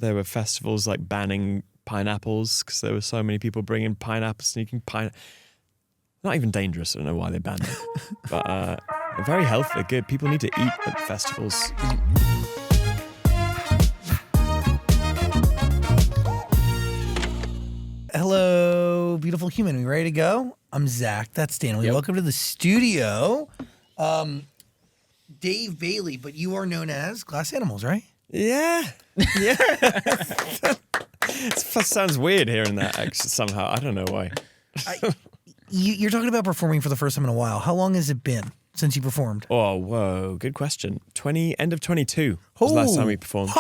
there were festivals like banning pineapples because there were so many people bringing sneaking pineapple. Not even dangerous. I don't know why they banned it, but they're very healthy. They're good. People need to eat at festivals. Hello, beautiful human. We ready to go? I'm Zach. That's Stanley. Yep. Welcome to the studio. Dave Bayley, but you are known as Glass Animals, right? Yeah. It sounds weird hearing that actually, somehow. I don't know why. You're talking about performing for the first time in a while. How long has it been since you performed? Oh, whoa. Good question. End of 22 was the last time we performed.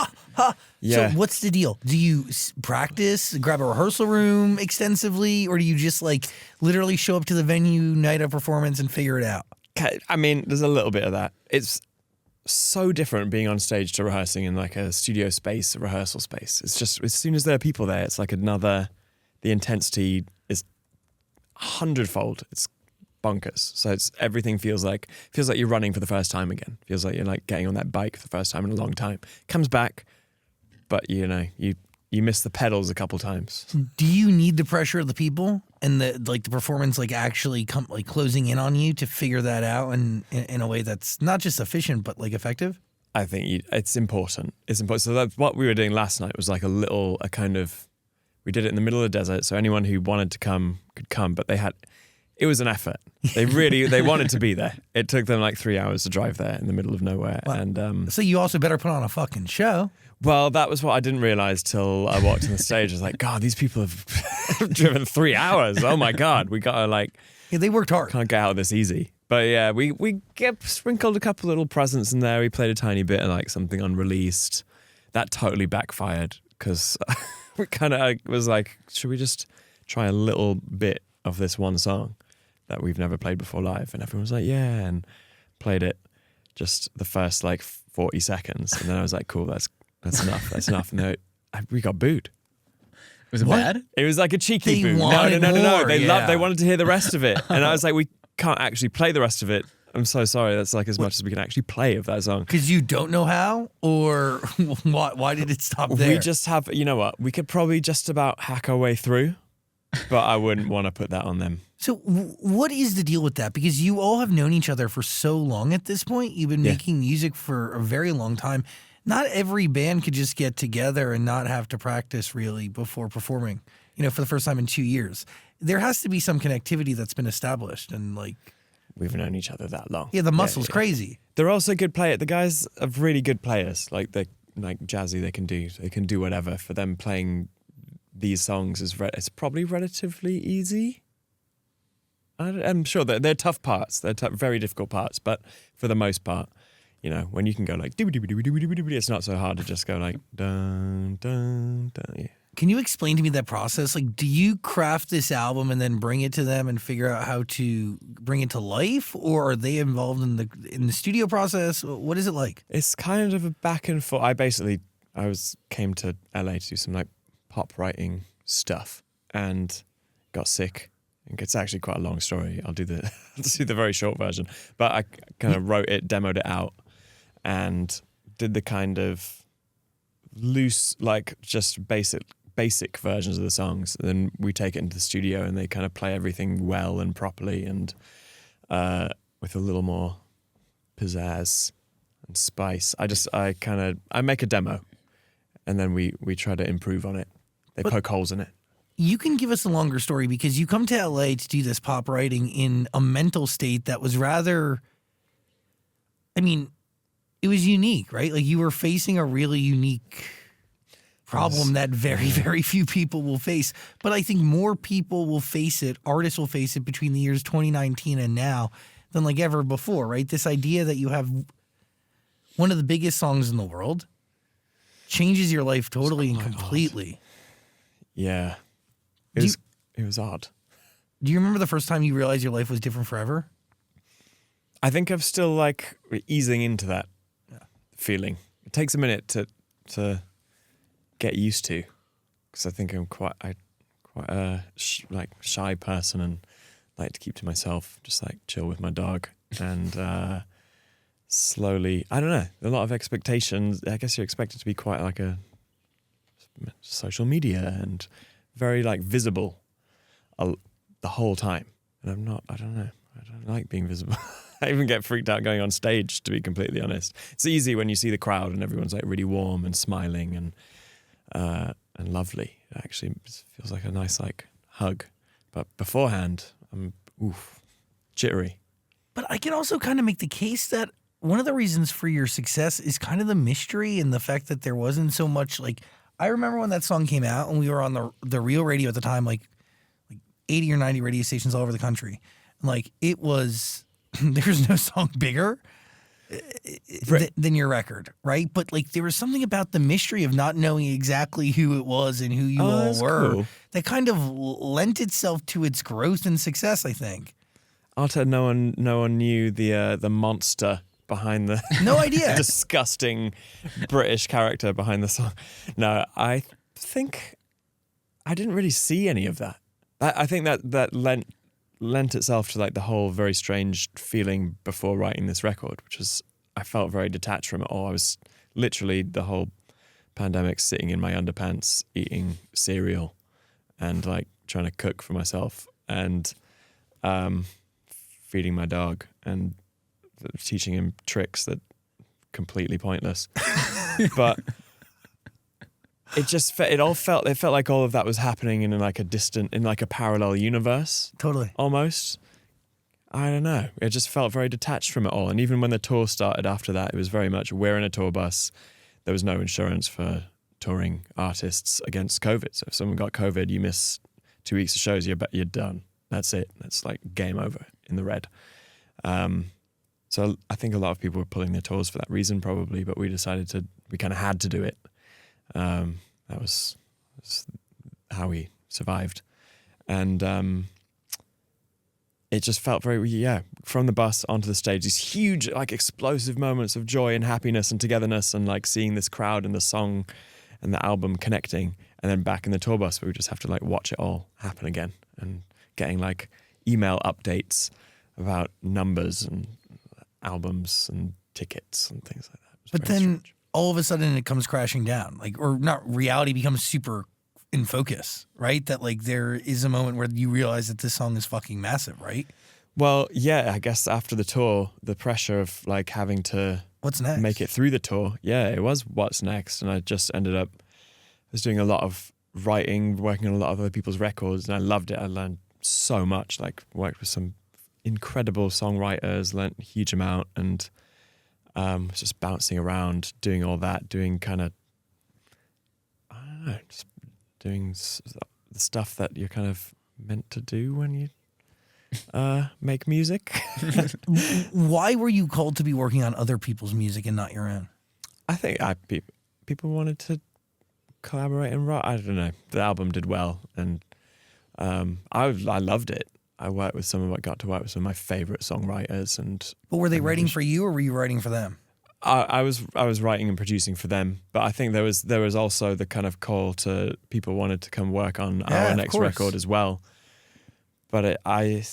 Yeah. So what's the deal? Do you practice, grab a rehearsal room extensively, or do you just like literally show up to the venue night of performance and figure it out? I mean, there's a little bit of that. It's so different being on stage to rehearsing in like a studio space, a rehearsal space. It's just, as soon as there are people there, it's like the intensity is 100-fold. It's bonkers. So everything feels like you're running for the first time again. Feels like you're like getting on that bike for the first time in a long time. Comes back, but you miss the pedals a couple times. Do you need the pressure of the people and the performance actually closing in on you to figure that out in a way that's not just efficient but effective? I think it's important. It's important. So that's what we were doing last night was like we did it in the middle of the desert. So anyone who wanted to come could come, but it was an effort. They wanted to be there. It took them like 3 hours to drive there in the middle of nowhere. Well, and so you also better put on a fucking show. Well, that was what I didn't realize till I walked on the stage. I was like, God, these people have driven 3 hours. Oh my God, we gotta they worked hard. Can't get out of this easy. But yeah, we sprinkled a couple little presents in there. We played a tiny bit of something unreleased. That totally backfired because we kind of was like, should we just try a little bit of this one song that we've never played before live? And everyone was like, yeah, and played it just the first 40 seconds. And then I was like, cool, that's enough. That's enough. And we got booed. Was it bad? It was like a cheeky They boo. wanted No. more, They wanted to hear the rest of it. And I was like, we can't actually play the rest of it. I'm so sorry. That's as much as we can actually play of that song. Because you don't know how, or why did it stop there? We just have, you know what? We could probably just about hack our way through, but I wouldn't want to put that on them. So what is the deal with that? Because you all have known each other for so long at this point. You've been making music for a very long time. Not every band could just get together and not have to practice really before performing, for the first time in 2 years. There has to be some connectivity that's been established and We've known each other that long. Yeah, the muscle's crazy. They're also good players. The guys are really good players. They're jazzy. They can do whatever. For them playing these songs it's probably relatively easy. I'm sure that they're tough parts. They're very difficult parts. But for the most part, when you can go it's not so hard to just go dun dun dun. Yeah. Can you explain to me that process? Do you craft this album and then bring it to them and figure out how to bring it to life, or are they involved in the studio process? What is it like? It's kind of a back and forth. I came to LA to do some pop writing stuff and got sick. It's actually quite a long story. I'll do the very short version. But I kind of wrote it, demoed it out, and did the kind of loose, just basic versions of the songs. And then we take it into the studio and they kind of play everything well and properly and with a little more pizzazz and spice. I make a demo and then we try to improve on it. They poke holes in it. You can give us a longer story because you come to LA to do this pop writing in a mental state that was rather, it was unique, right? You were facing a really unique problem that very, very few people will face. But I think more people will face it, artists will face it between the years 2019 and now than ever before, right? This idea that you have one of the biggest songs in the world changes your life totally and completely. Odd. Yeah. It was odd. Do you remember the first time you realized your life was different forever? I think I'm still easing into that feeling. It takes a minute to get used to, because I think I'm quite a shy person and like to keep to myself, just chill with my dog and slowly. I don't know. A lot of expectations. I guess you're expected to be quite a social media and very like visible the whole time. And I don't know. I don't like being visible. I even get freaked out going on stage, to be completely honest. It's easy when you see the crowd and everyone's like really warm and smiling and lovely. It actually feels like a nice like hug. But beforehand, I'm jittery. But I can also kind of make the case that one of the reasons for your success is kind of the mystery and the fact that there wasn't so much like. I remember when that song came out and we were on the real radio at the time, like 80 or 90 radio stations all over the country. And like it was, there's no song bigger than your record, right? But like there was something about the mystery of not knowing exactly who it was and who you all were cool. that kind of lent itself to its growth and success, I think. Arta, no one knew the monster behind the No idea. disgusting British character behind the song. No, I think I didn't really see any of that. I think that lent itself to like the whole very strange feeling before writing this record, which was I felt very detached from it all. I was literally the whole pandemic sitting in my underpants eating cereal and like trying to cook for myself and feeding my dog and teaching him tricks that completely pointless. But it felt like all of that was happening in like a parallel universe. Totally. Almost. I don't know. It just felt very detached from it all. And even when the tour started after that, it was very much we're in a tour bus. There was no insurance for touring artists against COVID. So if someone got COVID, you miss 2 weeks of shows, you're done. That's it. That's like game over in the red. So I think a lot of people were pulling their tours for that reason probably, but we kind of had to do it. That was how we survived. And it just felt very, from the bus onto the stage, these huge, like explosive moments of joy and happiness and togetherness and like seeing this crowd and the song and the album connecting. And then back in the tour bus, we would just have to like watch it all happen again and getting like email updates about numbers and albums and tickets and things like that. But then all of a sudden it comes crashing down, like, or not, reality becomes super in focus, right? That like there is a moment where you realize that this song is fucking massive, right? Well, yeah, I guess after the tour, the pressure of like having to What's next? make it through the tour, it was what's next. And I just ended up, I was doing a lot of writing, working on a lot of other people's records, and I loved it. I learned so much, like worked with some incredible songwriters, learned a huge amount, and was just bouncing around doing all that, doing kind of, I don't know, just doing the stuff that you're kind of meant to do when you make music. Why were you called to be working on other people's music and not your own? I think people wanted to collaborate and write. I don't know. The album did well, and I loved it. I got to work with some of my favorite songwriters, But were they writing for you, or were you writing for them? I was writing and producing for them. But I think there was also the kind of call to people wanted to come work on our next record as well. But I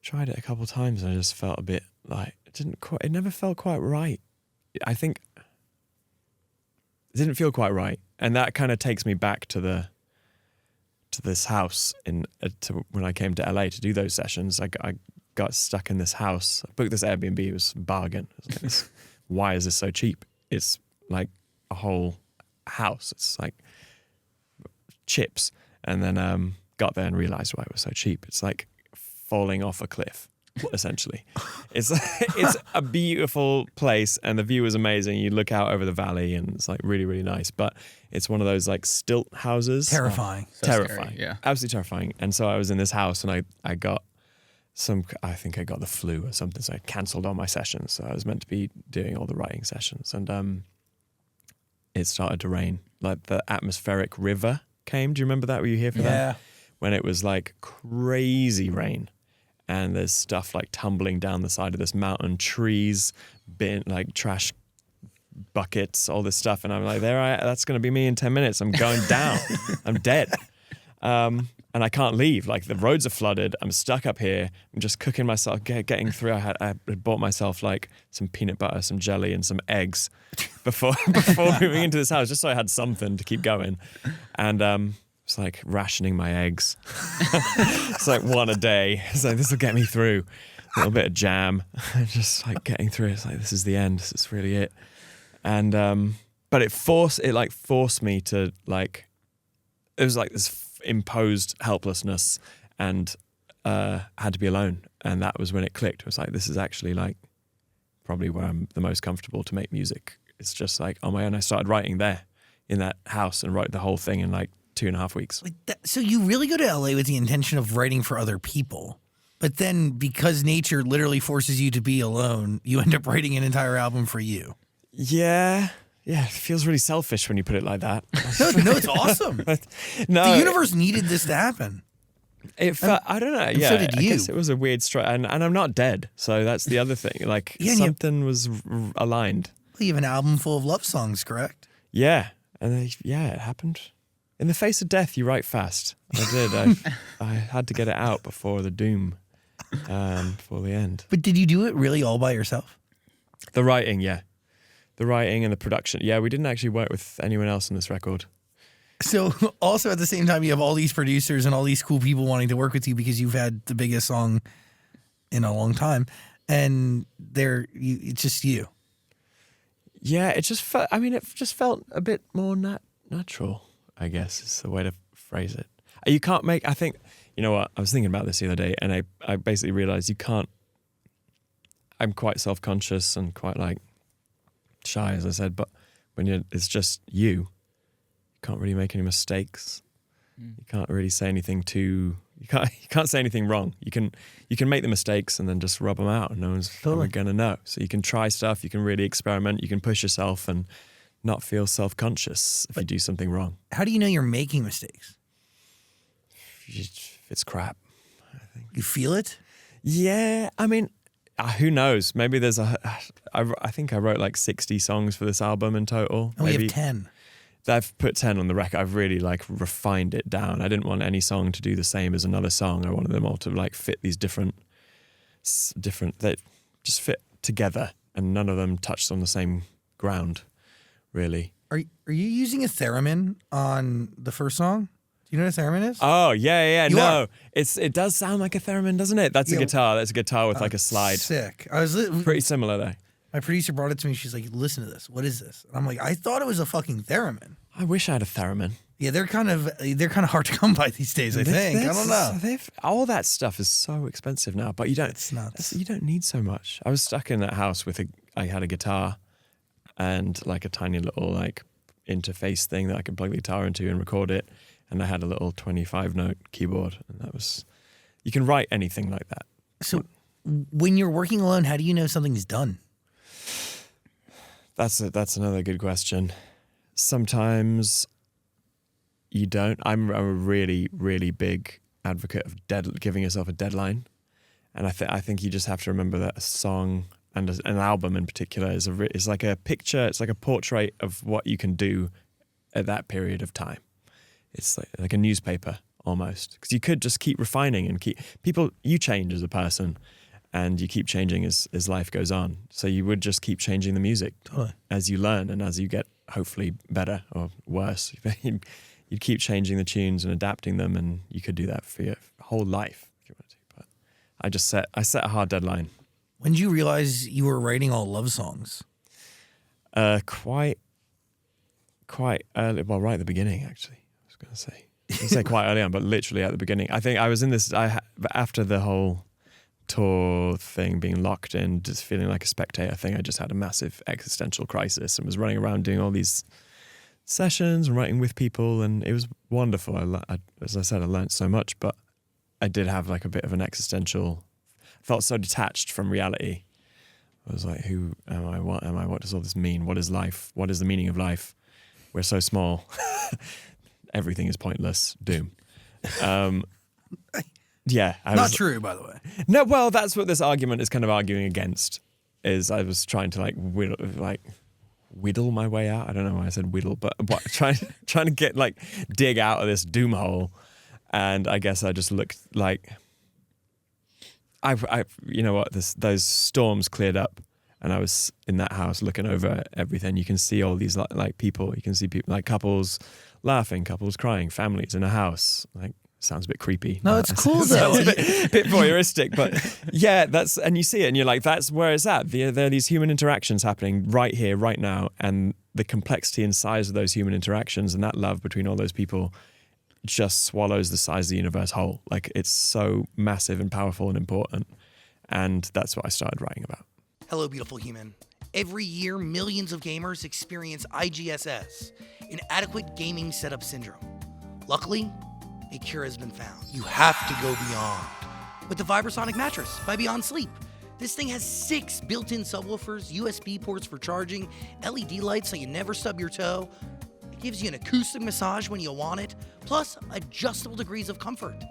tried it a couple of times and I just felt a bit like it never felt quite right. I think it didn't feel quite right, and that kind of takes me back to this house when I came to LA to do those sessions. I got stuck in this house. I booked this Airbnb. It was a bargain. It was like, why is this so cheap? It's like a whole house. It's like chips. And then got there and realized why it was so cheap. It's like falling off a cliff, essentially. It's a beautiful place and the view is amazing. You look out over the valley and it's like really, really nice. But it's one of those like stilt houses. Terrifying. So Terrifying. scary, yeah. Absolutely terrifying. And so I was in this house and I think I got the flu or something. So I cancelled all my sessions. So I was meant to be doing all the writing sessions. And it started to rain. Like the atmospheric river came. Do you remember that? Were you here for that? Yeah. When it was like crazy rain. And there's stuff like tumbling down the side of this mountain, trees, like trash buckets, all this stuff. And I'm like, that's going to be me in 10 minutes. I'm going down. I'm dead. and I can't leave. Like the roads are flooded. I'm stuck up here. I'm just cooking myself, getting through. I had bought myself like some peanut butter, some jelly, and some eggs before moving into this house, just so I had something to keep going. And it's like rationing my eggs. It's like one a day. It's like, this will get me through. A little bit of jam, just like getting through. It's like, this is the end. This is really it. And but it forced me to like. It was like this imposed helplessness, and had to be alone. And that was when it clicked. It was like, this is actually like probably where I'm the most comfortable to make music. It's just like on my own. I started writing there in that house and wrote the whole thing in like 2.5 weeks. So you really go to LA with the intention of writing for other people. But then because nature literally forces you to be alone, you end up writing an entire album for you. Yeah. Yeah, it feels really selfish when you put it like that. No, it's awesome. No, the universe needed this to happen. It felt, I don't know. Yeah, so did you. I guess it was a weird strike. And I'm not dead. So that's the other thing. Like something was aligned. Well, you have an album full of love songs, correct? Yeah. And it happened. In the face of death, you write fast. I did. I had to get it out before the doom. For the end. But did you do it really all by yourself? The writing, yeah. The writing and the production. Yeah, we didn't actually work with anyone else on this record. So also at the same time, you have all these producers and all these cool people wanting to work with you because you've had the biggest song in a long time. And it's just you. Yeah, it just felt, it just felt a bit more natural, I guess is the way to phrase it. You can't make, I think, you know what, I was thinking about this the other day, and I basically realized you can't, I'm quite self-conscious and quite like shy, as I said, but when it's just you can't really make any mistakes. You can't really say anything you can't say anything wrong. You can make the mistakes and then just rub them out and no one's ever going to know. So you can try stuff, you can really experiment, you can push yourself and not feel self-conscious if you do something wrong. How do you know you're making mistakes? It's crap, I think. You feel it? Yeah, who knows? Maybe there's I think I wrote like 60 songs for this album in total. And we have 10. I've put 10 on the record. I've really like refined it down. I didn't want any song to do the same as another song. I wanted them all to like fit these different, that just fit together, and none of them touched on the same ground, really. Are you using a theremin on the first song? Do you know what a theremin is? Oh, yeah. You are. It does sound like a theremin, doesn't it? That's a guitar. That's a guitar with like a slide. Sick. Pretty similar though. My producer brought it to me. She's like, listen to this. What is this? And I'm like, I thought it was a fucking theremin. I wish I had a theremin. Yeah, they're kind of hard to come by these days, I think. I don't know. All that stuff is so expensive now, but you don't. It's nuts. You don't need so much. I was stuck in that house I had a guitar and like a tiny little like interface thing that I could plug the guitar into and record it. And I had a little 25-note keyboard, and that was. You can write anything like that. So, when you're working alone, how do you know something's done? That's another good question. Sometimes you don't. I'm a really, really big advocate of giving yourself a deadline, and I think you just have to remember that a song and an album in particular is like a picture. It's like a portrait of what you can do at that period of time. It's like a newspaper almost, because you could just keep refining and you change as a person, and you keep changing as life goes on. So you would just keep changing the music as you learn and as you get hopefully better or worse. You'd keep changing the tunes and adapting them, and you could do that for your whole life if you wanted to. But I set a hard deadline. When did you realize you were writing all love songs? Quite early. Well, right at the beginning, actually. I was going to say quite early on, but literally at the beginning. I think I was in this. After the whole tour thing, being locked in, just feeling like a spectator thing, I just had a massive existential crisis and was running around doing all these sessions and writing with people, and it was wonderful. As I said, I learned so much, but I did have like a bit of an existential. Felt so detached from reality. I was like, who am I? What am I? What does all this mean? What is life? What is the meaning of life? We're so small. Everything is pointless. Doom. Yeah. Not true, by the way. No, well, that's what this argument is kind of arguing against, is I was trying to whittle my way out. I don't know why I said whittle, but trying to dig out of this doom hole. And I guess I just looked like you know what, those storms cleared up, and I was in that house looking over everything. You can see all these like people. You can see people like couples laughing, couples crying, families in a house. Like, sounds a bit creepy. No, it's cool though. It's a bit voyeuristic, but yeah, and you see it, and you're like, that's where it's at. There are these human interactions happening right here, right now, and the complexity and size of those human interactions and that love between all those people just swallows the size of the universe whole. Like, it's so massive and powerful and important, and that's what I started writing about. Hello, beautiful human. Every year, millions of gamers experience IGSS, inadequate gaming setup syndrome. Luckily, a cure has been found. You have to go beyond with the Vibrasonic mattress by Beyond Sleep. This thing has 6 built-in subwoofers, USB ports for charging, LED lights so you never stub your toe. It gives you an acoustic massage when you want it, plus adjustable degrees of comfort.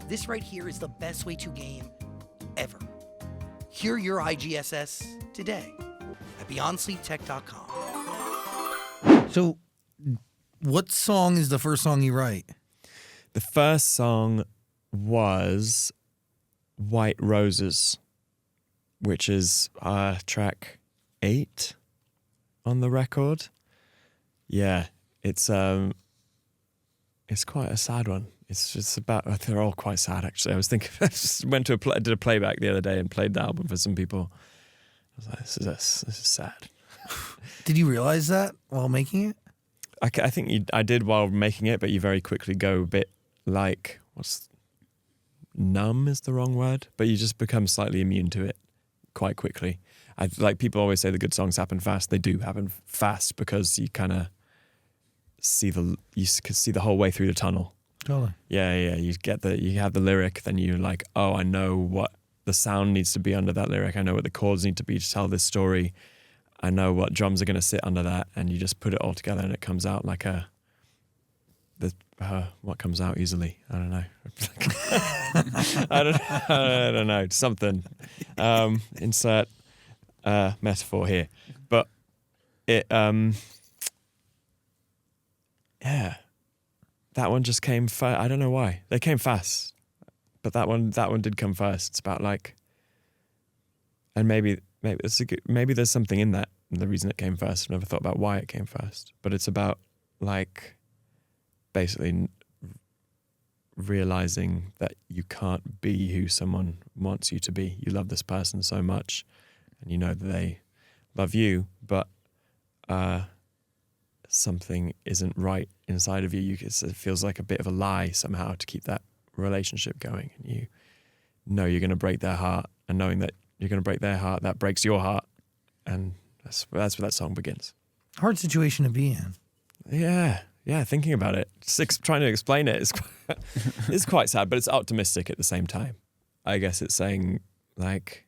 This right here is the best way to game ever. Cure your IGSS today at BeyondSleepTech.com. So, what song is the first song you write? The first song was White Roses, which is track 8 on the record. Yeah, it's quite a sad one. It's just about, they're all quite sad actually. I was thinking, I just did a playback the other day and played the album for some people. I was like, this is sad. Did you realize that while making it? I think I did while making it, but you very quickly go a bit like, numb is the wrong word, but you just become slightly immune to it quite quickly. Like, people always say the good songs happen fast. They do happen fast because you kind of see the whole way through the tunnel. Totally. Yeah. You have the lyric, then you're like, oh, I know what the sound needs to be under that lyric. I know what the chords need to be to tell this story. I know what drums are going to sit under that, and you just put it all together, and it comes out like what comes out easily. I don't know. I don't know. Something. Insert metaphor here, but it. Yeah. That one just came first. I don't know why. They came fast. But that one did come first. It's about like, and maybe there's something in that, the reason it came first. I've never thought about why it came first. But it's about like basically realizing that you can't be who someone wants you to be. You love this person so much, and you know that they love you, but something isn't right inside of you. It feels like a bit of a lie somehow to keep that relationship going, and you know you're going to break their heart, and knowing that you're going to break their heart, that breaks your heart, and that's where that song begins. Hard situation to be in. Yeah. Thinking about it, trying to explain it is quite sad, but it's optimistic at the same time. I guess it's saying like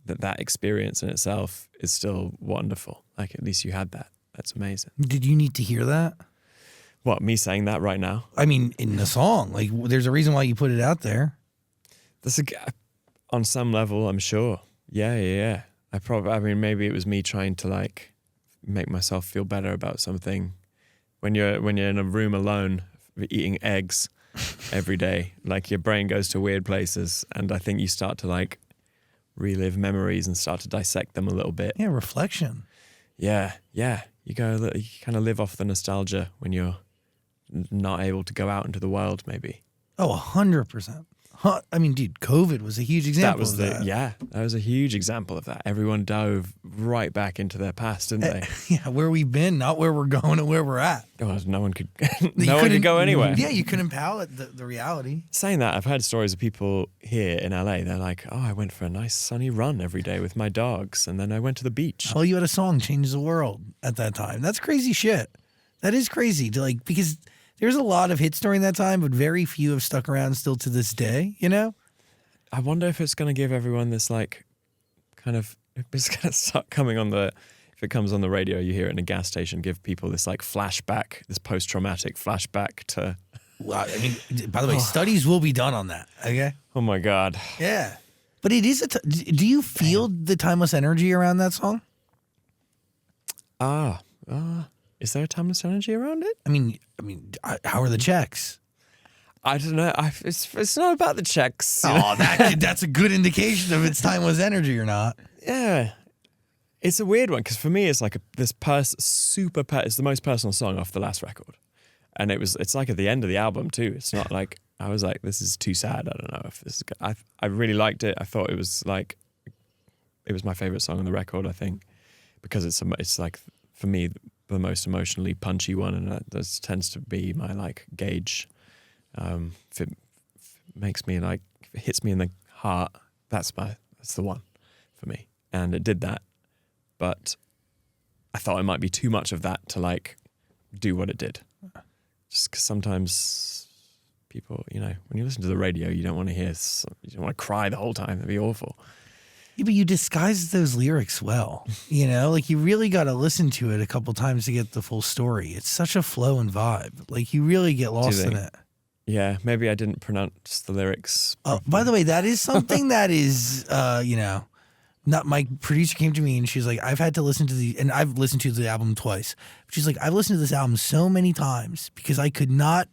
that experience in itself is still wonderful. Like, at least you had that. That's amazing. Did you need to hear that? What, me saying that right now? I mean, in the song, like, there's a reason why you put it out there. On some level, I'm sure. Yeah. I mean, maybe it was me trying to like make myself feel better about something. When you're in a room alone, eating eggs every day, like, your brain goes to weird places, and I think you start to like relive memories and start to dissect them a little bit. Yeah, reflection. Yeah. You kind of live off the nostalgia when you're not able to go out into the world, maybe. Oh, 100%. I mean, dude, COVID was a huge example of that. Yeah, that was a huge example of that. Everyone dove right back into their past, didn't they? Yeah, where we've been, not where we're going and where we're at. Oh, no one could go anywhere. Yeah, you couldn't palate the reality. Saying that, I've heard stories of people here in LA. They're like, oh, I went for a nice sunny run every day with my dogs, and then I went to the beach. Oh, you had a song change the world at that time. That's crazy shit. That is crazy to like, because there's a lot of hits during that time, but very few have stuck around still to this day, you know? I wonder if it's going to give everyone this, like, kind of, it's going to start coming on if it comes on the radio, you hear it in a gas station, give people this, like, flashback, this post-traumatic flashback to... Well, I mean, by the way, studies will be done on that, okay? Oh, my God. Yeah. But it is do you feel the timeless energy around that song? Is there a timeless energy around it? I mean, how are the checks? I don't know. It's not about the checks. You know? Oh, that's a good indication if it's timeless energy or not. Yeah. It's a weird one because for me, it's like it's the most personal song off the last record. And it's like at the end of the album too. It's not like, I was like, this is too sad. I don't know if this is good. I really liked it. I thought it was my favorite song on the record, I think, because it's like, for me, the most emotionally punchy one. And that tends to be my like gauge. If it makes me like, if it hits me in the heart, that's the one for me. And it did that. But I thought it might be too much of that to like do what it did. Just because sometimes people, when you listen to the radio, you don't want to cry the whole time. That'd be awful. Yeah, but you disguise those lyrics well. Like you really got to listen to it a couple times to get the full story. It's such a flow and vibe. Like you really get lost in it. Yeah, maybe I didn't pronounce the lyrics properly. By the way, that is something that is, not my producer came to me and she's like, I've had to listen to and I've listened to the album twice. But she's like, I've listened to this album so many times because I could not,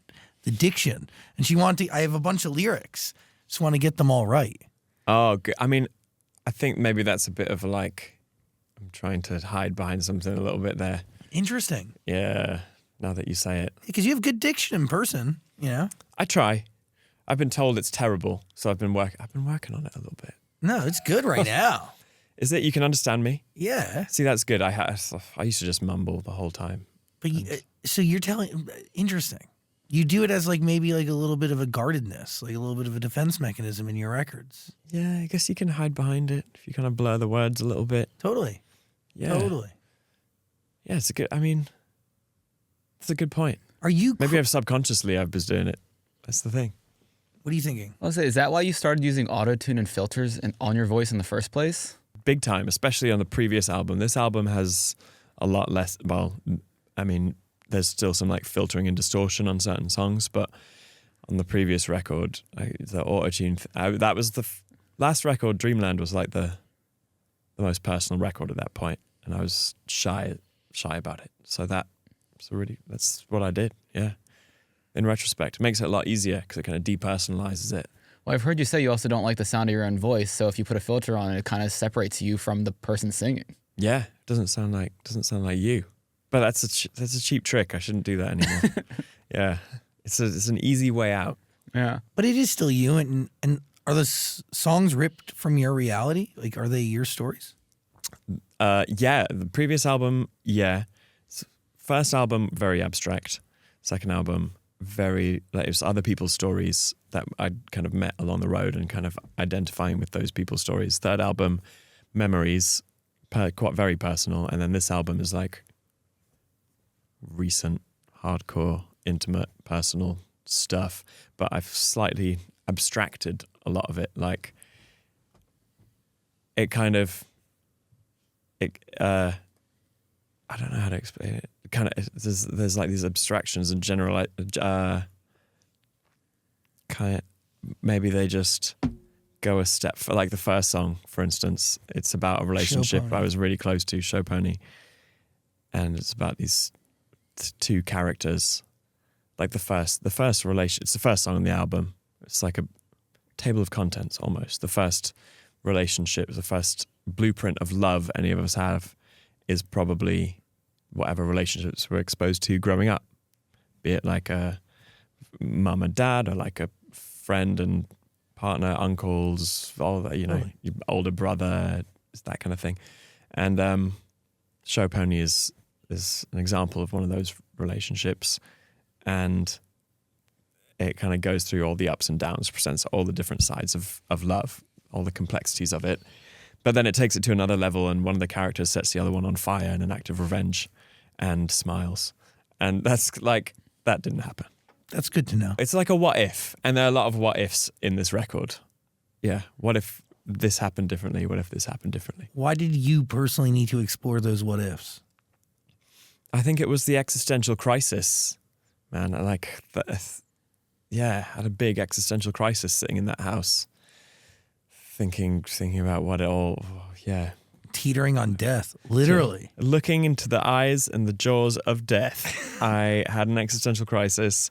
the diction. And I have a bunch of lyrics. Just want to get them all right. Oh, good. I mean, I think maybe that's a bit of like, I'm trying to hide behind something a little bit there. Interesting. Yeah, now that you say it. Because you have good diction in person, I try. I've been told it's terrible, so I've been working on it a little bit. No, it's good right now. Is it you can understand me? Yeah. See, that's good. I used to just mumble the whole time. But so you're telling, interesting. You do it as like maybe like a little bit of a guardedness, like a little bit of a defense mechanism in your records. Yeah, I guess you can hide behind it if you kind of blur the words a little bit. Totally. Yeah. Totally. Yeah, it's a good point. Are you Maybe subconsciously I was doing it. That's the thing. What are you thinking? I'll say, is that why you started using autotune and filters on your voice in the first place? Big time, especially on the previous album. This album has a lot less, there's still some like filtering and distortion on certain songs, but on the previous record, the autotune, that was the last record, Dreamland, was like the most personal record at that point, and I was shy about it. So that's what I did, yeah. In retrospect, it makes it a lot easier because it kind of depersonalizes it. Well, I've heard you say you also don't like the sound of your own voice, so if you put a filter on it, it kind of separates you from the person singing. Yeah, it doesn't sound like you. But that's a cheap trick. I shouldn't do that anymore. Yeah, it's an easy way out. Yeah, but it is still you. And are the songs ripped from your reality? Like, are they your stories? Yeah, the previous album, yeah. First album, very abstract. Second album, very like it was other people's stories that I'd kind of met along the road and kind of identifying with those people's stories. Third album, memories, quite very personal. And then this album is like recent, hardcore, intimate, personal stuff. But I've slightly abstracted a lot of it. Like it kind of, I don't know how to explain it. Kind of, there's like these abstractions and general, kind of, maybe they just go a step for like the first song, for instance. It's about a relationship I was really close to, Show Pony, and it's about these two characters. Like the first relation, it's the first song on the album. It's like a table of contents almost. The first relationship, the first blueprint of love any of us have is probably whatever relationships we're exposed to growing up, be it like a mum and dad or like a friend and partner, uncles, all that, your older brother, that kind of thing. And Show Pony is an example of one of those relationships, and it kind of goes through all the ups and downs, presents all the different sides of love, all the complexities of it. But then it takes it to another level, and one of the characters sets the other one on fire in an act of revenge and smiles. And that's like, that didn't happen. That's good to know. It's like a what if, and there are a lot of what ifs in this record. Yeah, what if this happened differently? What if this happened differently? Why did you personally need to explore those what ifs? I think it was the existential crisis, man. I had a big existential crisis sitting in that house. Thinking about what it all, Teetering on death, literally. Looking into the eyes and the jaws of death. I had an existential crisis,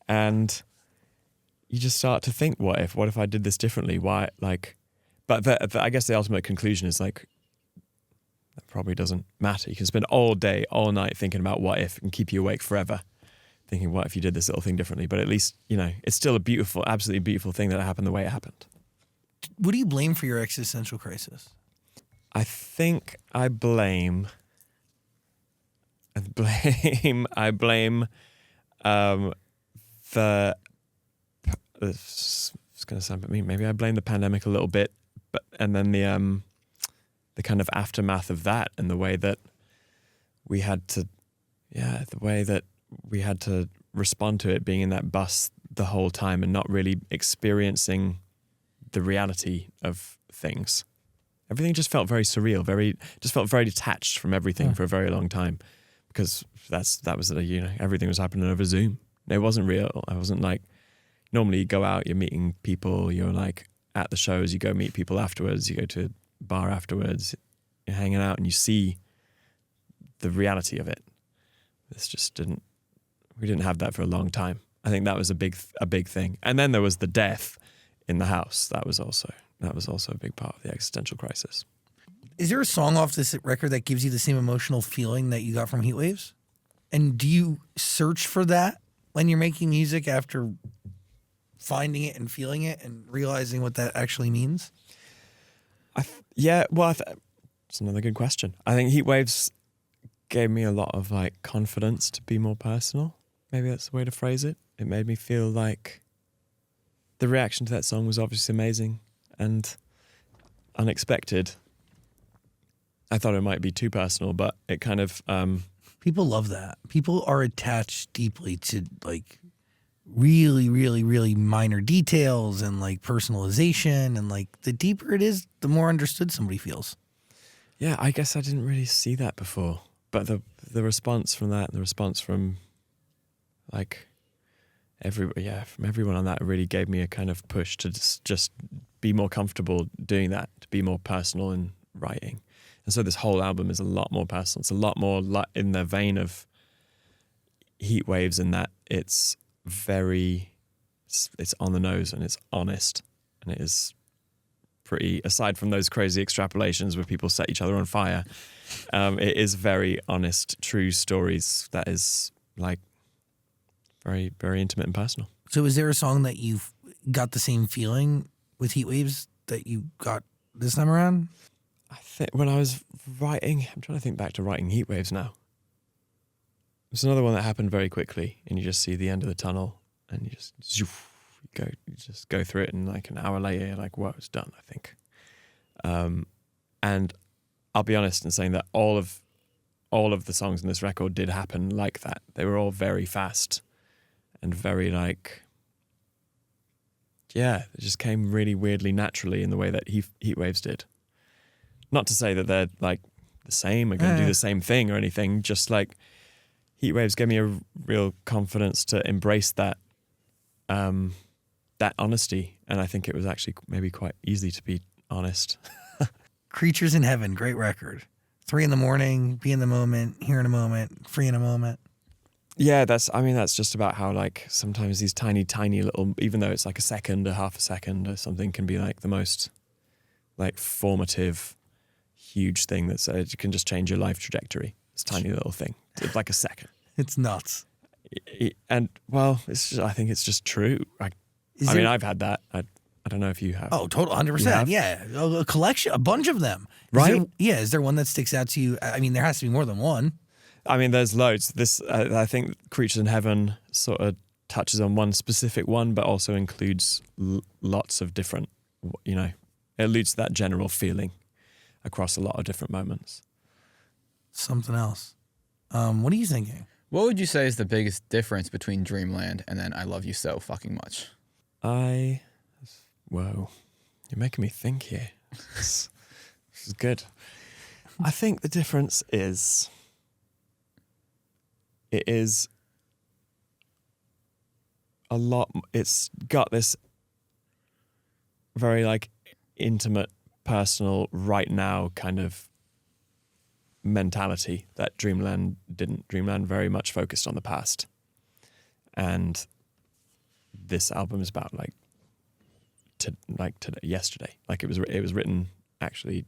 and you just start to think, what if I did this differently? Why, like, but I guess the ultimate conclusion is like, that probably doesn't matter. You can spend all day, all night thinking about what if and keep you awake forever, thinking, what if you did this little thing differently? But at least, it's still a beautiful, absolutely beautiful thing that it happened the way it happened. What do you blame for your existential crisis? I think I blame the. It's going to sound a bit mean. Maybe I blame the pandemic a little bit, and then the kind of aftermath of that and the way that we had to, respond to it, being in that bus the whole time and not really experiencing the reality of things. Everything just felt very surreal, just felt very detached from everything for a very long time, because that was everything was happening over Zoom. It wasn't real. I wasn't like, normally you go out, you're meeting people, you're like at the shows, you go meet people afterwards, you go to a bar afterwards, you're hanging out and you see the reality of it. We didn't have that for a long time. I think that was a big thing. And then there was the death in the house. That was also a big part of the existential crisis. Is there a song off this record that gives you the same emotional feeling that you got from Heat Waves? And do you search for that when you're making music after finding it and feeling it and realizing what that actually means? It's another good question. I think Heat Waves gave me a lot of like confidence to be more personal. Maybe that's the way to phrase it. It made me feel like the reaction to that song was obviously amazing and unexpected. I thought it might be too personal, but it kind of... People love that. People are attached deeply to like really, really, really minor details and like personalization, and like the deeper it is, the more understood somebody feels. Yeah, I guess I didn't really see that before, but the response from that, and the response from like from everyone on that really gave me a kind of push to just be more comfortable doing that, to be more personal in writing. And so this whole album is a lot more personal. It's a lot more in the vein of Heat Waves, in that it's on the nose and it's honest, and it is pretty, aside from those crazy extrapolations where people set each other on fire, it is very honest, true stories that is like very, very intimate and personal. So is there a song that you've got the same feeling with Heat Waves that you got this time around? I think when I was writing, I'm trying to think back to writing Heat Waves now. There's another one that happened very quickly, and you just see the end of the tunnel, and you just go through it, and like an hour later, you're like, whoa, it's done, I think. And I'll be honest in saying that all of the songs in this record did happen like that. They were all very fast and very like, it just came really weirdly naturally in the way that Heat Waves did. Not to say that they're like the same or going to do the same thing or anything, just like Heat Waves gave me a real confidence to embrace that that honesty, and I think it was actually maybe quite easy to be honest. Creatures in Heaven, great record. 3 a.m, be in the moment, here in a moment, free in a moment. Yeah, that's just about how like sometimes these tiny little, even though it's like a second or half a second or something, can be like the most like formative, huge thing that's it can just change your life trajectory. This tiny little thing. It's like a second. It's nuts. And well, I think it's just true. I've had that. I don't know if you have. Oh, total 100%. Yeah, a collection, a bunch of them. Right? Is there one that sticks out to you? I mean, there has to be more than one. I mean, there's loads. This I think Creatures in Heaven sort of touches on one specific one, but also includes lots of different. It alludes to that general feeling across a lot of different moments. Something else. What are you thinking? What would you say is the biggest difference between Dreamland and then I Love You So Fucking Much? Whoa, you're making me think here. This is good. I think the difference is, it is a lot, it's got this very like intimate, personal, right now kind of mentality that Dreamland didn't. Dreamland very much focused on the past and this album is about like today, yesterday. Like it was written actually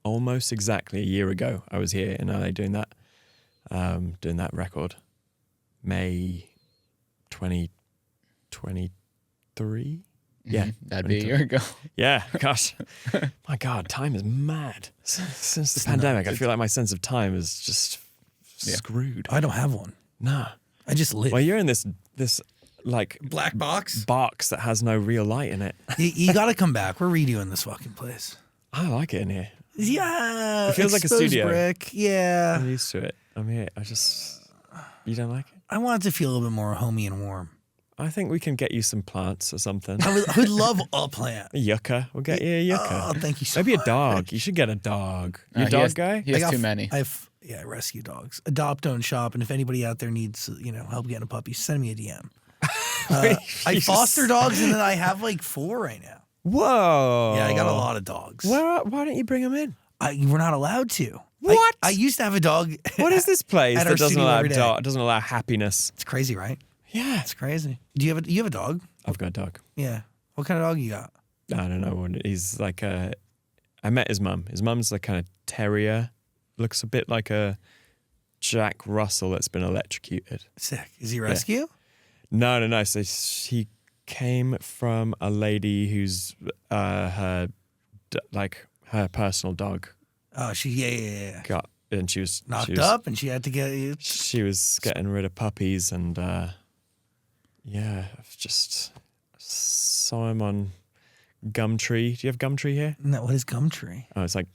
almost exactly a year ago. I was here in LA doing that record, May 2023. Yeah, that'd be a year ago. Yeah, gosh, my God, time is mad. Since the pandemic, I feel like my sense of time is just screwed. I don't have one. Nah, I just live. well, you're in this like black box that has no real light in it. You got to come back. We're redoing this fucking place. I like it in here. Yeah, It feels like a exposed studio. brick. Yeah, I'm used to it. I'm here. You don't like it? I want it to feel a little bit more homey and warm. I think we can get you some plants or something. I would love a plant. A yucca. We'll get you a yucca. Oh, thank you so Maybe much. a dog. You should get a dog. You a He dog has- guy? He has I got too many. I rescue dogs. Adopt, don't shop. And if anybody out there needs, help getting a puppy, send me a DM. I foster dogs, and then I have like 4 right now. Whoa. Yeah, I got a lot of dogs. Why don't you bring them in? We're not allowed to. What? I used to have a dog. What is this place At that our doesn't studio allow every day. doesn't allow happiness? It's crazy, right? Yeah. It's crazy. Do you have a dog? I've got a dog. Yeah. What kind of dog you got? I don't know. He's like I met his mum. His mum's like kind of terrier. Looks a bit like a Jack Russell that's been electrocuted. Sick. Is he rescue? No. So he came from a lady who's her personal dog Oh, yeah. got, and she was Knocked up, and she had to get. She was getting rid of puppies, and yeah, I've just saw him on Gumtree. Do you have Gumtree here? No, what is Gumtree? Oh, it's like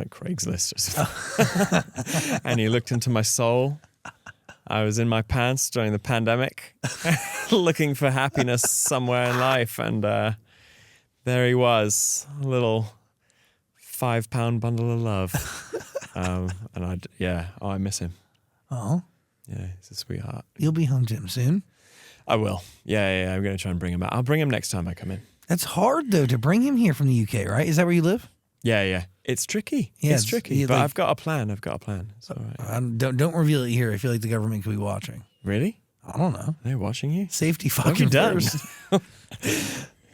Craigslist or something. And he looked into my soul. I was in my pants during the pandemic, looking for happiness somewhere in life, and there he was, a little 5-pound bundle of love. And I miss him. Oh, Yeah, he's a sweetheart. you'll be home, Jim, soon. I will. Yeah, I'm going to try and bring him out. I'll bring him next time I come in. That's hard though to bring him here from the UK, right? Is that where you live? Yeah. It's tricky. Yeah, it's tricky. you But like- I've got a plan. It's all right. Don't reveal it here. I feel like the government could be watching. Really? I don't know. They're watching you? Safety What have fucking you done? first.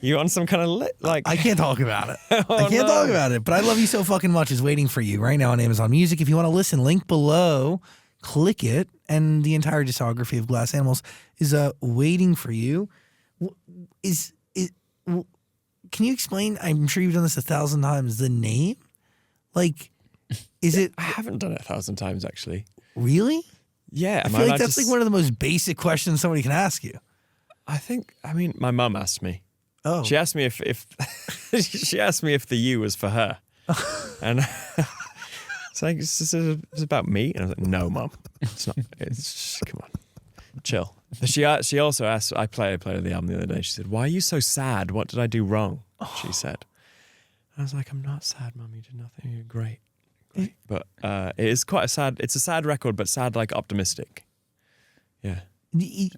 You on some kind of I can't talk about it. I Oh, can't talk about it. But I Love You So Fucking Much is waiting for you right now on Amazon Music. If you want to listen, link below, click it, and the entire discography of Glass Animals is waiting for you. Can you explain? I'm sure you've done this 1,000 times. The name, like, is it I haven't done it 1,000 times actually. really? Yeah, I feel like that's like one of the most basic questions somebody can ask you. I mean, my mum asked me. Oh, She asked me if she asked me if the U was for her, and it's like it's about me, and I was like, no, mum, it's not. It's come on, chill. She also asked. I played the album the other day. She said, "Why are you so sad? What did I do wrong?" She said. I was like, "I'm not sad, mum. You did nothing. You're great." But it is quite a sad. It's a sad record, but sad like optimistic. Yeah,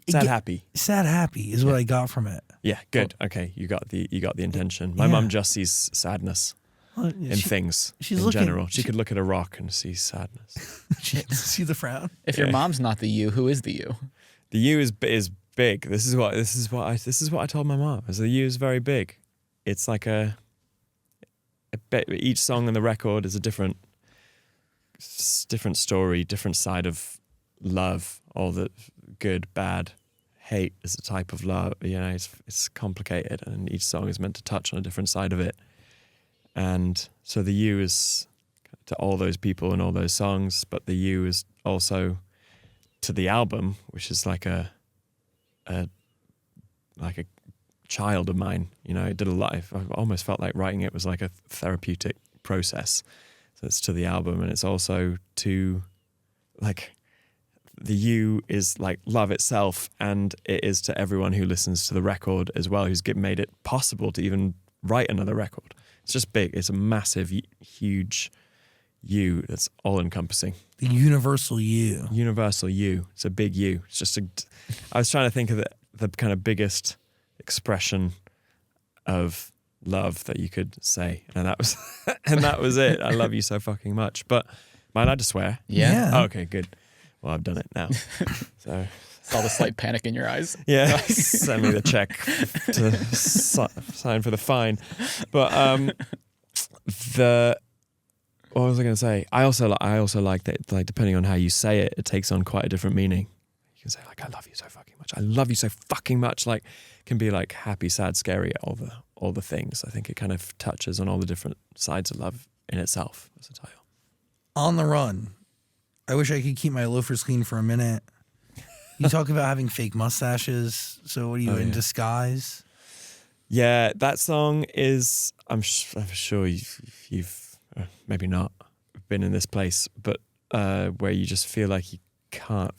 sad happy. Sad happy is what I got from it. Yeah, good. Okay, you got the intention. My mum just sees sadness Well, in things she's in looking- general. She could look at a rock and see sadness. See the frown. If your mom's not the you, who is the you? The U is big. This is what I told my mom. The U is very big. It's like each song on the record is a different story, different side of love. All the good, bad, hate is a type of love. You know, it's complicated, and each song is meant to touch on a different side of it. And so the U is to all those people and all those songs, but the U is also to the album, which is like a child of mine. You know, it did a lot. I almost felt like writing it was like a therapeutic process. So it's to the album, and it's also to like the U is like love itself, and it is to everyone who listens to the record as well, who's made it possible to even write another record. It's just big. It's a massive, huge U that's all encompassing. The universal you. Universal U. It's a big U. It's just I was trying to think of the kind of biggest expression of love that you could say, and that was it. I love you so fucking much. But am I allowed to swear? Yeah. Oh, okay, good. Well, I've done it now. So Saw the slight panic in your eyes. Yeah, send me the check to sign for the fine. But what was I going to say? I also like that, like, depending on how you say it, it takes on quite a different meaning. You can say, like, I love you so fucking much. I love you so fucking much. Like, can be like happy, sad, scary, all the things. I think it kind of touches on all the different sides of love in itself as a title. On the Run. I wish I could keep my loafers clean for a minute. You talk about having fake mustaches. So what are you in disguise? Yeah, that song is, I'm sure you've maybe not been in this place, but where you just feel like you can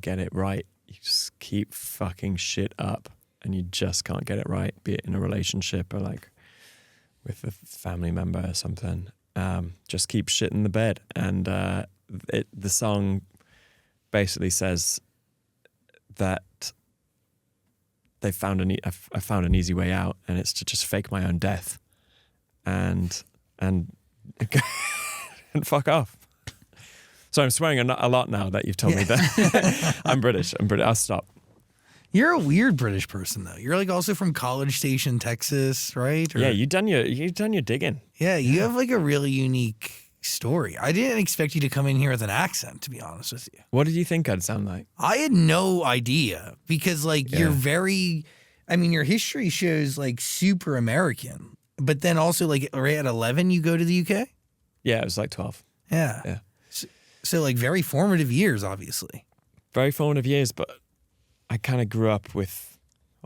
get it right. You just keep fucking shit up and you just can't get it right, be it in a relationship or like with a family member or something. Just keep shit in the bed. And the song basically says that I found an easy way out, and it's to just fake my own death and and fuck off. So I'm swearing a lot now that you've told me that. I'm British. I'll stop. You're a weird British person, though. You're like also from College Station, Texas, right? Or, Yeah, you've done your digging. Yeah, you have like a really unique story. I didn't expect you to come in here with an accent, to be honest with you. What did you think I'd sound like? I had no idea because like you're very, I mean, your history shows like super American, but then also like right at 11 you go to the UK? Yeah, it was like 12. Yeah. Yeah. So like very formative years, obviously. Very formative years, but I kind of grew up with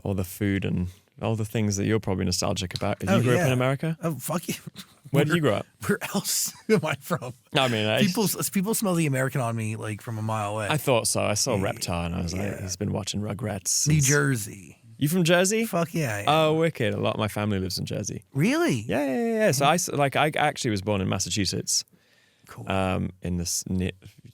all the food and all the things that you're probably nostalgic about. You grew up in America? Oh, fuck you. Where did you grow up? Where else am I from? I mean, People smell the American on me like from a mile away. I thought so. I saw Reptar and I was like, he's been watching Rugrats. New Jersey. You from Jersey? Fuck yeah. Oh, wicked. A lot of my family lives in Jersey. Really? Yeah. So I actually was born in Massachusetts. Cool. In this,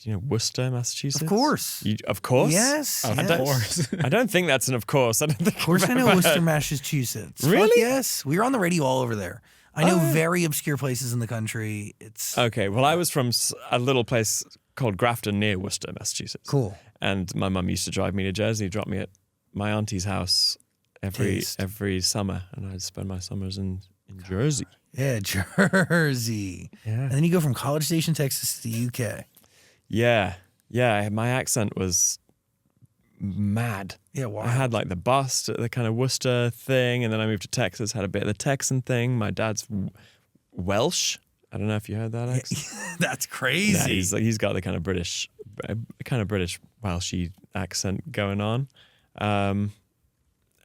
Worcester, Massachusetts? Of course. Of course? Yes. Of yes. course. I don't think that's an of course. I don't think Of course I know Worcester, Massachusetts. Really? Fuck yes. We were on the radio all over there. I know very obscure places in the country. It's Okay, well, I was from a little place called Grafton near Worcester, Massachusetts. cool. And my mum used to drive me to Jersey, drop me at my auntie's house every summer, and I'd spend my summers in Jersey. Yeah, Jersey. Yeah. And then you go from College Station, Texas to the UK. Yeah. My accent was mad. Yeah, wow. I had like the Boston, the kind of Worcester thing, and then I moved to Texas, had a bit of the Texan thing. My dad's Welsh. I don't know if you heard that accent. That's crazy. Yeah, he's got the kind of British Welshy accent going on.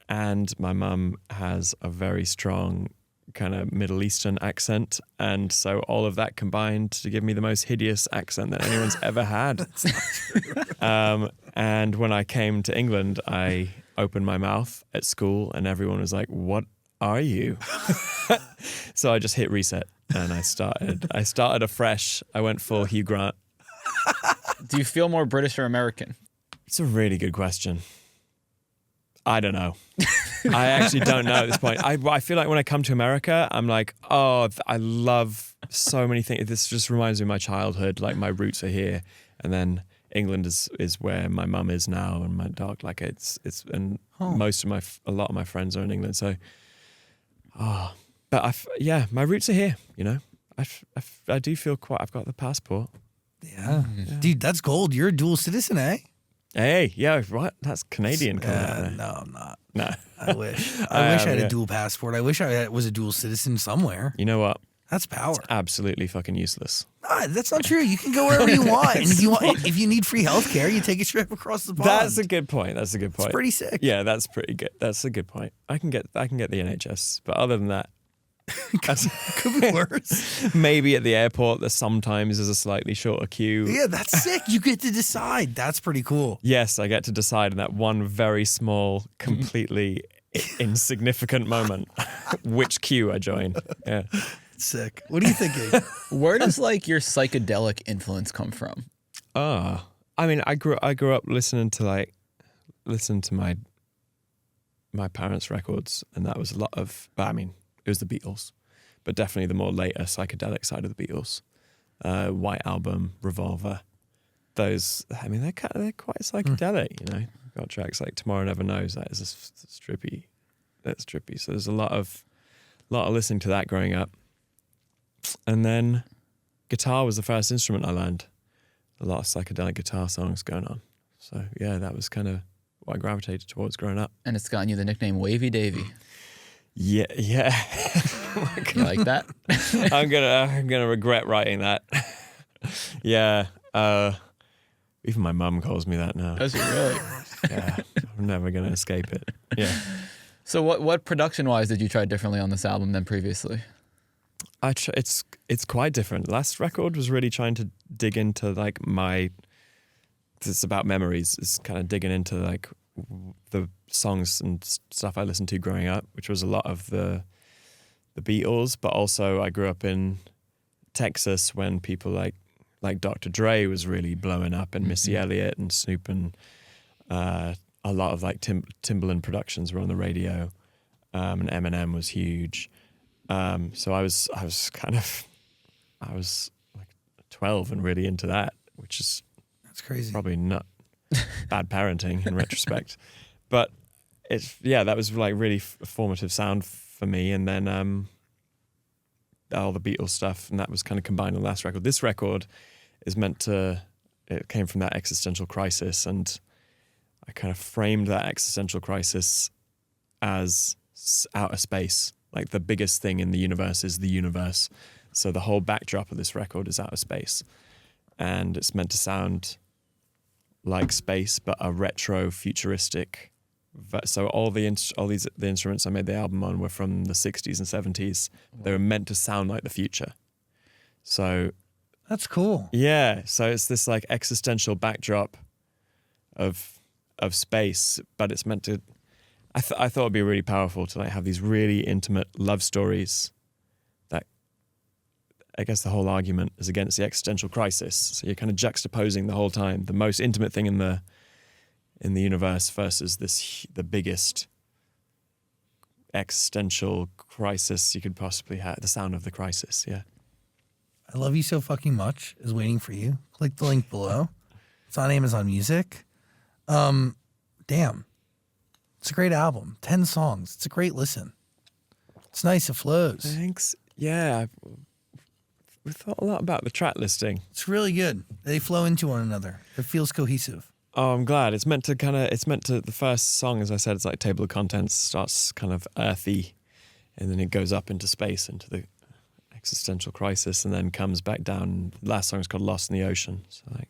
And my mum has a very strong kind of Middle Eastern accent, and so all of that combined to give me the most hideous accent that anyone's ever had. That's not true. And when I came to England, I opened my mouth at school and everyone was like, "What are you?" So I just hit reset and I started afresh. I went full Hugh Grant. Do you feel more British or American? It's a really good question. I don't know. I actually don't know at this point. I feel like when I come to America, I'm like, oh, I love so many things. This just reminds me of my childhood. Like my roots are here, and then England is where my mum is now, and my dog. Like it's and a lot of my friends are in England. So, but my roots are here. You know, I do feel quite. I've got the passport. Yeah. Dude, that's gold. You're a dual citizen, eh? Hey, yeah, what? That's Canadian coming out there. No, I'm not. No. I wish. I wish I had a dual passport. I wish I was a dual citizen somewhere. You know what? That's power. Absolutely fucking useless. Nah, that's not true. You can go wherever you want. And if you need free healthcare, you take a trip across the pond. That's a good point. It's pretty sick. Yeah, that's pretty good. That's a good point. I can get the NHS, but other than that, could be worse. Maybe at the airport, there sometimes is a slightly shorter queue. Yeah, that's sick. You get to decide. That's pretty cool. Yes, I get to decide in that one very small, completely insignificant moment which queue I join. Yeah. Sick. What are you thinking? Where does like your psychedelic influence come from? I mean, I grew up listening to my parents' records, and that was a lot of. I mean, it was the Beatles, but definitely the more later psychedelic side of the Beatles. White Album, Revolver, those. I mean, they're quite psychedelic. You know, you've got tracks like "Tomorrow Never Knows." That is it's trippy. That's trippy. So there's a lot of listening to that growing up, and then guitar was the first instrument I learned. A lot of psychedelic guitar songs going on. So yeah, that was kind of what I gravitated towards growing up. And it's gotten you the nickname Wavy Davy. Yeah. You like that? I'm gonna regret writing that. Yeah. Even my mum calls me that now. Does it really? Yeah. I'm never gonna escape it. Yeah. So what production wise did you try differently on this album than previously? It's quite different. Last record was really trying to dig into like it's about memories. It's kind of digging into like the songs and stuff I listened to growing up, which was a lot of the Beatles, but also I grew up in Texas when people like Dr. Dre was really blowing up, and Missy Elliott and Snoop, and a lot of like Timbaland productions were on the radio, and Eminem was huge. So I was like 12 and really into that, which is That's crazy. probably not bad parenting in retrospect, but that was like really formative sound for me. And then all the Beatles stuff, and that was kind of combined in the last record. This record is it came from that existential crisis, and I kind of framed that existential crisis as outer space. Like the biggest thing in the universe is the universe. So the whole backdrop of this record is outer space, and it's meant to sound like space, but a retro futuristic. So all the instruments I made the album on were from the 60s and 70s. They were meant to sound like the future. So That's cool. yeah, so it's this like existential backdrop of space, but it's meant to. I thought it'd be really powerful to like have these really intimate love stories. That I guess the whole argument is against the existential crisis. So you're kind of juxtaposing the whole time the most intimate thing in the universe versus the biggest existential crisis you could possibly have. The sound of the crisis. Yeah. I Love You So Fucking Much is waiting for you. Click the link below. It's on Amazon Music. Damn. It's a great album. 10 songs. It's a great listen. It's nice. It flows. Thanks. Yeah. We thought a lot about the track listing. It's really good. They flow into one another. It feels cohesive. Oh, I'm glad. The first song, as I said, it's like table of contents, starts kind of earthy, and then it goes up into space, into the existential crisis, and then comes back down. The last song is called Lost in the Ocean. So like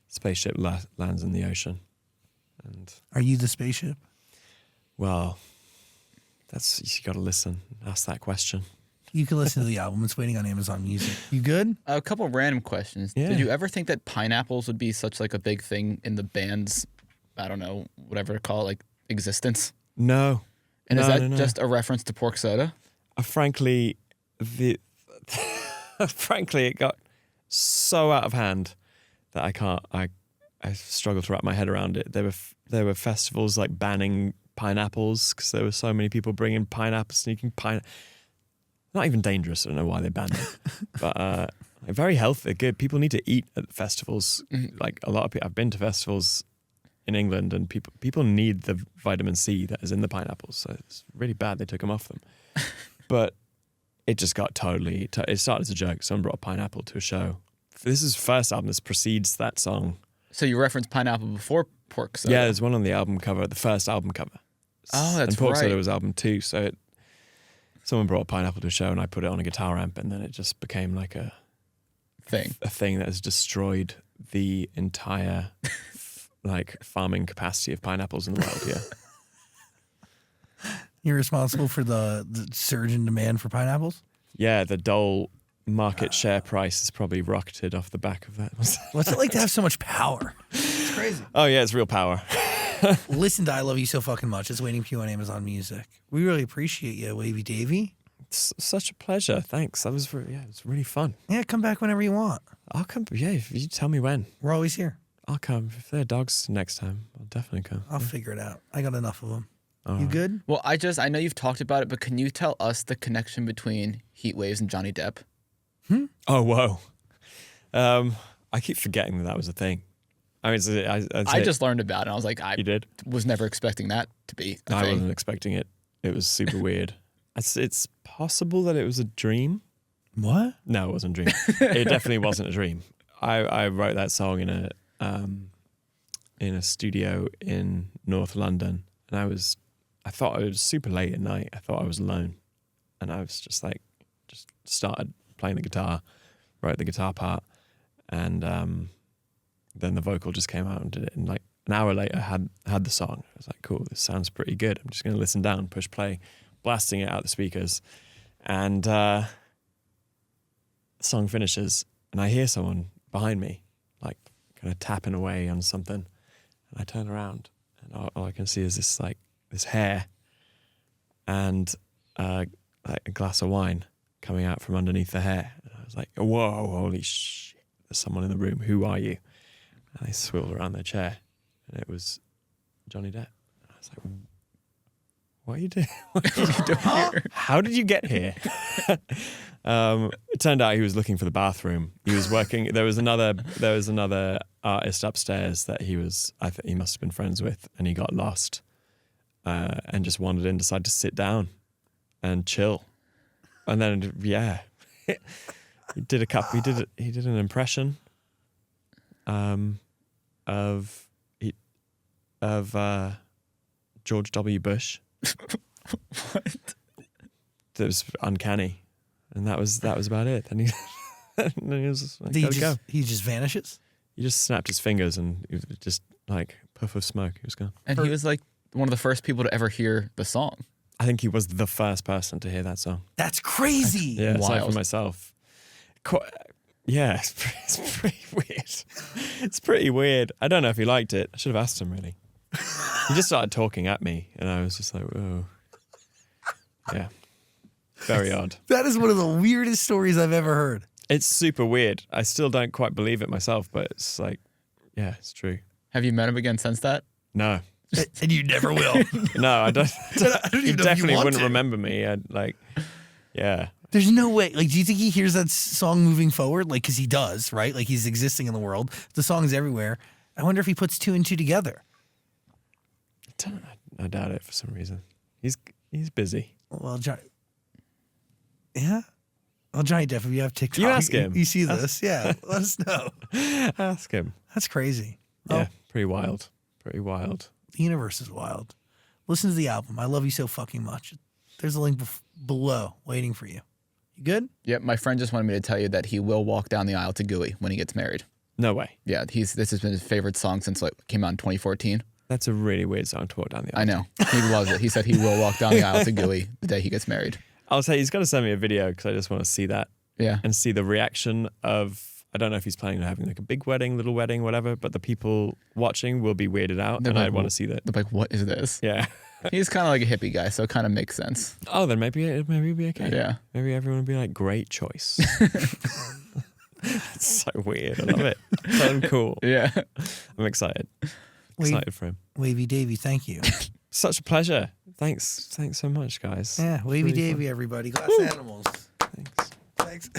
spaceship lands in the ocean. And Are you the spaceship? well, you got to listen, ask that question. You can listen to the album. It's waiting on Amazon Music. You good? A couple random questions. Yeah. Did you ever think that pineapples would be such like a big thing in the band's, I don't know, whatever to call it, like existence? No. And is No, that no. just a reference to pork soda? Frankly, it got so out of hand that I struggle to wrap my head around it. There were festivals like banning pineapples because there were so many people bringing sneaking pineapple. Not even dangerous. I don't know why they banned it, but very healthy. Good. People need to eat at festivals. Like a lot of people, I've been to festivals in England, and people need the vitamin C that is in the pineapples. So it's really bad they took them off them. But it just got totally. It started as a joke. Someone brought a pineapple to a show. This is the first album that precedes that song. So you referenced pineapple before pork soda? Yeah, there's one on the album cover, the first album cover. Oh, that's and Pork right. Soda was album 2, so someone brought a pineapple to a show, and I put it on a guitar amp, and then it just became like a thing that has destroyed the entire like farming capacity of pineapples in the world. Yeah, You're responsible for the surge in demand for pineapples? yeah. The Dole market share price has probably rocketed off the back of that. What's it like to have so much power? It's crazy. Oh yeah, it's real power. Listen to I Love You So Fucking Much. It's waiting for you on Amazon Music. We really appreciate you, Wavy Davy. It's such a pleasure. Thanks. That was it's really fun. Yeah, come back whenever you want. I'll come. Yeah, if you tell me when, We're always here. I'll come. If there are dogs next time, I'll definitely come. I'll figure it out. I got enough of them. All You right. good? Well, I know you've talked about it, but can you tell us the connection between Heat Waves and Johnny Depp? Oh, whoa. I keep forgetting that was a thing. I mean, I just learned about it. And I was like, I You did? was never expecting that to be a I thing. wasn't expecting it. It was super weird. It's possible that it was a dream. What? No, it wasn't a dream. It definitely wasn't a dream. I wrote that song in a studio in North London, and I thought it was super late at night. I thought I was alone, and I was just started playing the guitar, wrote the guitar part, and then the vocal just came out and did it. And like an hour later, had the song. I was like, cool, this sounds pretty good. I'm just going to listen down, push play, blasting it out the speakers, and the song finishes, and I hear someone behind me, like kind of tapping away on something, and I turn around, and all I can see is this hair, and like a glass of wine coming out from underneath the hair. And I was like, whoa, holy shit! There's someone in the room. Who are you? And they swiveled around their chair, and it was Johnny Depp. And I was like, what are you doing? What are you doing here? How did you get here? It turned out he was looking for the bathroom. He was working. There was another artist upstairs that he must have been friends with, and he got lost and just wandered in, decided to sit down and chill. And then he did an impression of George W. Bush. What? That was uncanny, and that was about it. And he was just like, gotta go. He just vanishes? He just snapped his fingers, and it was just like puff of smoke. He was gone. And he was like one of the first people to ever hear the song. I think he was the first person to hear that song. That's crazy. Yeah, aside Wild. from myself. Yeah, it's pretty weird. It's pretty weird. I don't know if he liked it. I should have asked him, really. He just started talking at me, and I was just like, oh. Yeah. Very odd. That is one of the weirdest stories I've ever heard. It's super weird. I still don't quite believe it myself, but it's like, yeah, it's true. Have you met him again since that? No. And you never will. No, I don't. I don't even know He if you definitely want wouldn't to. remember me. Yeah. There's no way. Like, do you think he hears that song moving forward? Like, because he does, right? Like, he's existing in the world. The song's everywhere. I wonder if he puts two and two together. I doubt it for some reason. He's busy. Well, Johnny. Yeah? Well, Johnny Depp, if you have TikTok, You ask him. You see this. Yeah. Let us know. Ask him. That's crazy. Yeah, pretty wild. Pretty wild. The universe is wild. Listen to the album. I Love You So Fucking Much. There's a link below waiting for you. You good? Yep. My friend just wanted me to tell you that he will walk down the aisle to Gooey when he gets married. No way. Yeah. This has been his favorite song since came out in 2014. That's a really weird song to walk down the aisle. I know. He loves it. He said he will walk down the aisle to Gooey the day he gets married. I'll say he's got to send me a video because I just want to see that. Yeah. And see the reaction of, I don't know if he's planning on having like a big wedding, little wedding, whatever, but the people watching will be weirded out, They're and like, I want to see that. They're like, what is this? Yeah. He's kind of like a hippie guy, so it kind of makes sense. Oh, then maybe it'll be okay. Yeah. Maybe everyone will be like, great choice. It's so weird. I love it. So cool. Yeah. I'm excited. Excited for him. Wavy Davy, thank you. Such a pleasure. Thanks so much, guys. Yeah, Wavy Really Davy, everybody. Glass Animals. Thanks. Thanks.